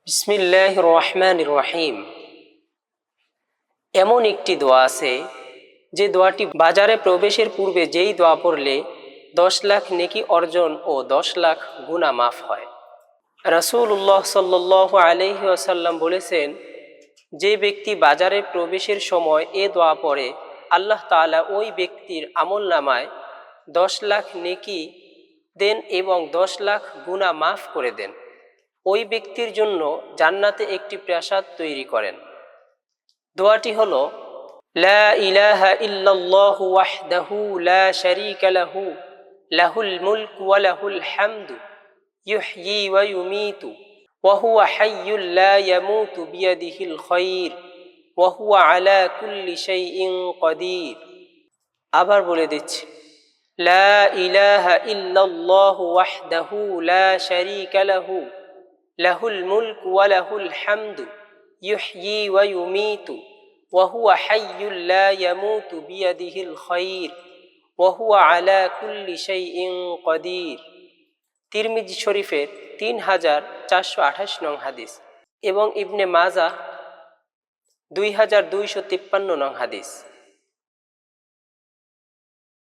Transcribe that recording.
বিসমিল্লাহির রহমানির রহিম। এমন একটি দোয়া আছে যে দোয়াটি বাজারে প্রবেশের পূর্বে যেই দোয়া পড়লে 10 লাখ নেকি অর্জন ও 10 লাখ গুনাহ মাফ হয়। রাসূলুল্লাহ সাল্লাল্লাহু আলাইহি ওয়াসাল্লাম বলেছেন, যে ব্যক্তি বাজারে প্রবেশের সময় এ দোয়া পড়ে আল্লাহ তাআলা ওই ব্যক্তির আমলনামায় 10 লাখ নেকি দেন এবং 10 লাখ গুনাহ মাফ করে দেন। ওই ব্যক্তির জন্য জান্নাতে একটি প্রাসাদ তৈরি করেন। দোয়াটি হলো, লা ইলাহা ইল্লাল্লাহু ওয়াহদাহু লা শারীকা লাহু লাহুল মুলকু ওয়া লাহুল হামদু ইউহয়ী ওয়া ইউমীতু ওয়া হুয়া হাইয়্যুল লা ইয়ামুতু বিয়াদিহিল খায়র ওয়া হুয়া আলা কুল্লি শাইইন কাদির। আবার বলে দিচ্ছি, লা ইলাহা ইল্লাল্লাহু ওয়াহদাহু লা শারীকা লাহু লাহুল মুলকু ওয়া লাহুল হামদু ইউহয়ী ওয়া ইউমীতু ওয়া হুয়া হাইয়্যুল লা ইয়ামুতু বিয়াদিহিল খায়র ওয়া হুয়া আলা কুল্লি শাইইন কাদির। তিরমিজি শরীফের 3428 নং হাদিস এবং ইবনে মাজাহ 2253 নং হাদিস।